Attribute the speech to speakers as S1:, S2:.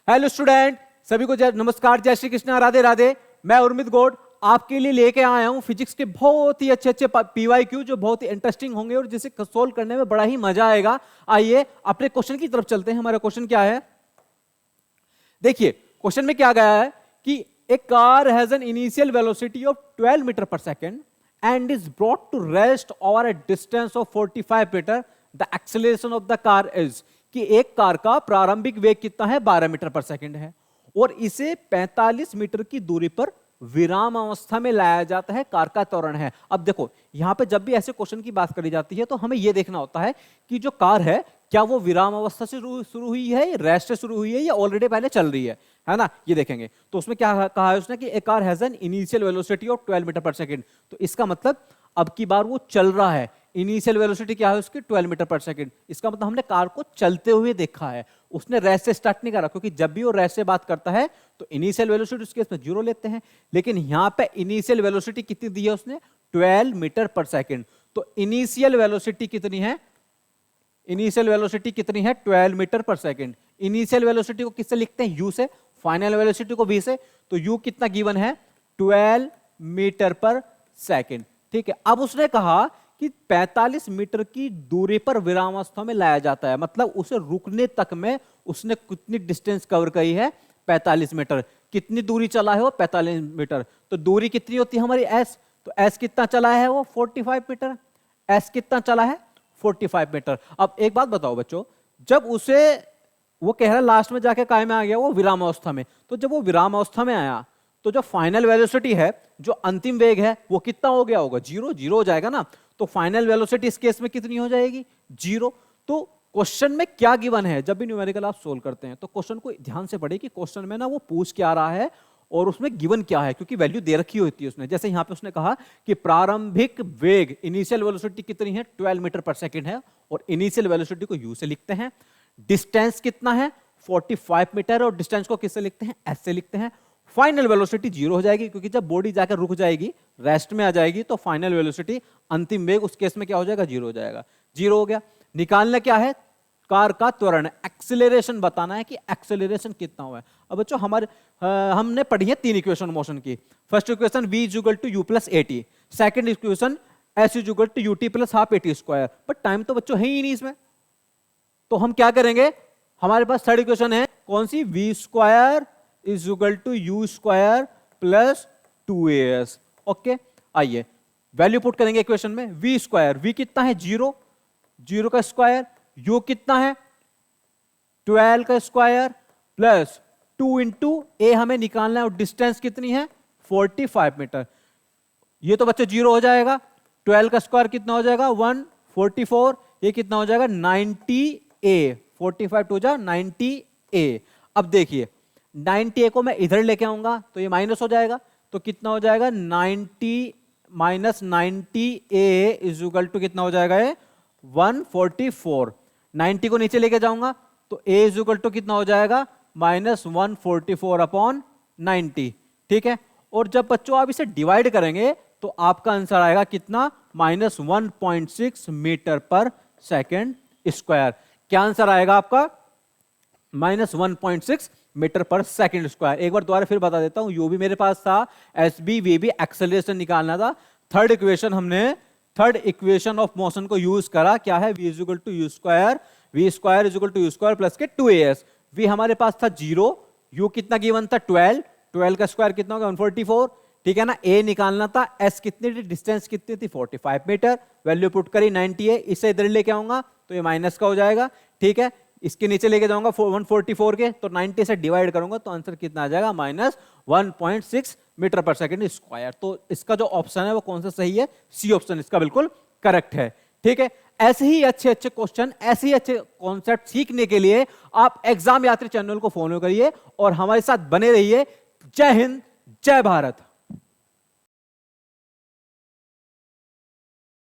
S1: Hello student, सभी को नमस्कार, जय श्री कृष्ण, राधे राधे। मैं उर्मित गौड़ आपके लिए लेके आया हूं फिजिक्स के बहुत ही अच्छे पीवाईक्यू जो बहुत ही इंटरेस्टिंग होंगे और जिसे सोल्व करने में बड़ा ही मजा आएगा। आइए अपने क्वेश्चन की तरफ चलते हैं। हमारा क्वेश्चन क्या है, देखिए क्वेश्चन में क्या गया है कि a car has an initial velocity of 12 metre per second and is brought to rest over a distance of 45 metre. The acceleration of the car is, कि एक कार का प्रारंभिक वेग कितना है, 12 मीटर पर सेकंड है और इसे 45 मीटर की दूरी पर विराम अवस्था में लाया जाता है। कार का त्वरण है। अब देखो यहां पे जब भी ऐसे क्वेश्चन की बात करी जाती है तो हमें यह देखना होता है कि जो कार है क्या वो विराम अवस्था से शुरू हुई है, रेस्ट से शुरू हुई है या ऑलरेडी पहले चल रही है ना। ये देखेंगे तो उसमें क्या कहा है उसने कि a car has an initial velocity of 12 metre per second. तो इसका मतलब अब की बार वो चल रहा है। इनिशियल वेलोसिटी क्या है उसकी, 12 मीटर पर सेकंड। इसका मतलब हमने कार को चलते हुए देखा है, उसने रेस्ट से स्टार्ट नहीं करा, क्योंकि जब भी वो रेस्ट से बात करता है तो इनिशियल वेलोसिटी उसके इसमें 0 लेते हैं। लेकिन यहां पे इनिशियल वेलोसिटी कितनी दी है उसने, 12 मीटर पर सेकंड। तो इनिशियल वेलोसिटी कितनी है, इनिशियल वेलोसिटी कितनी है, 12 metre per second. Initial velocity को किससे लिखते हैं, u से, फाइनल वेलोसिटी को v से। तो u कितना गिवन है, 12 मीटर पर सेकंड। ठीक है, अब उसने कहा कि 45 मीटर की दूरी पर विरामावस्था में लाया जाता है, मतलब उसे रुकने तक में उसने कितनी डिस्टेंस कवर करी है, 45 मीटर। कितनी दूरी चला है वो, 45 मीटर। तो दूरी कितनी होती है हमारी s, तो s कितना चला है वो, 45 मीटर। s कितना चला है, 45 मीटर। अब एक बात बताओ बच्चों, जब उसे वो कह रहा है लास्ट में जाके काय में आ गया वो, विराम अवस्था में, तो जब वो विराम अवस्था में आया तो जो फाइनल वेलोसिटी है, जो अंतिम वेग है, वो कितना हो गया होगा, 0 हो जाएगा ना। तो फाइनल वेलोसिटी इस केस में कितनी हो जाएगी, 0। तो क्वेश्चन में क्या गिवन है, जब भी न्यूमेरिकल आप सोल्व करते हैं तो क्वेश्चन को ध्यान से पढ़िए कि क्वेश्चन में ना वो पूछ क्या रहा है और उसमें गिवन क्या है, क्योंकि वैल्यू दे रखी होती है उसने। जैसे यहां पे उसने कहा कि प्रारंभिक वेग, इनिशियल वेलोसिटी कितनी है, 12 मीटर पर सेकंड है और इनिशियल वेलोसिटी को u से लिखते हैं। डिस्टेंस कितना है, 45 मीटर, और डिस्टेंस को किससे लिखते हैं, s से लिखते हैं। फाइनल वेलोसिटी 0 हो जाएगी, क्योंकि जब बॉडी जाकर रुक जाएगी, रेस्ट में आ जाएगी, तो फाइनल वेलोसिटी, अंतिम वेग, उस केस में क्या हो जाएगा, 0 हो जाएगा। 0 हो गया। निकालना क्या है, कार का त्वरण, एक्सेलरेशन बताना है कि एक्सेलरेशन कितना हुआ है। अब बच्चों हमने पढ़ी है 3 इक्वेशन मोशन की। First equation v is equal to u plus at, second equation s is equal to ut plus half at square. But time तो बच्चों है ही नहीं इसमें, तो हम क्या करेंगे, हमारे पास थर्ड इक्वेशन है कौन सी, v square is equal to u square plus 2as। Okay, आइए वैल्यू पुट करेंगे इक्वेशन में। v स्क्वायर, v कितना है, 0 का स्क्वायर, u कितना है, 12 का स्क्वायर प्लस 2 इंटू ए हमें निकालना है और डिस्टेंस कितनी है, 45 मीटर। ये तो बच्चे 0 हो जाएगा। 12 का स्क्वायर कितना हो जाएगा, 144, ये कितना हो जाएगा, 90a। 45 टू जा 90a। अब देखिए 90a को मैं इधर लेके आऊंगा तो ये माइनस हो जाएगा, तो कितना हो जाएगा, 90 minus 90a is equal to कितना हो जाएगा, ये 144। 90 को नीचे लेके जाऊंगा तो a इज इक्वल टू कितना हो जाएगा, माइनस 144 अपॉन 90। ठीक है, और जब बच्चों आप इसे डिवाइड करेंगे तो आपका आंसर आएगा कितना, minus 1.6 metre per second square. क्या आंसर आएगा आपका, minus 1.6 metre per second square. एक बार दोबारा फिर बता देता हूं, यू भी मेरे पास था, एस बी वी भी एक्सेलरेशन निकालना था। थर्ड इक्वेशन हमने थर्ड इक्वेशन ऑफ मोशन को यूज करा, क्या है, v is equal to u square, v square is equal to u square plus के 2as। v हमारे पास था 0, u कितना गिवन था, 12 का स्क्वायर कितना होगा, 144। ठीक है ना, a निकालना था, s कितनी थी, डिस्टेंस कितनी थी, 45 मीटर। वैल्यू पुट करी 90a, इसे इधर लेके आऊंगा तो ये माइनस का हो जाएगा। ठीक है, इसके नीचे लेके जाऊंगा 144 के, तो 90 से डिवाइड करूंगा तो आंसर कितना आ जाएगा, minus 1.6 metre per second square. तो इसका जो ऑप्शन है वो कौन सा सही है, सी ऑप्शन इसका बिल्कुल करेक्ट है। ठीक है, ऐसे ही अच्छे क्वेश्चन, ऐसे ही अच्छे कॉन्सेप्ट सीखने के लिए आप एग्जाम यात्री चैनल को फॉलो करिए और हमारे साथ बने रहिए। जय हिंद, जय भारत।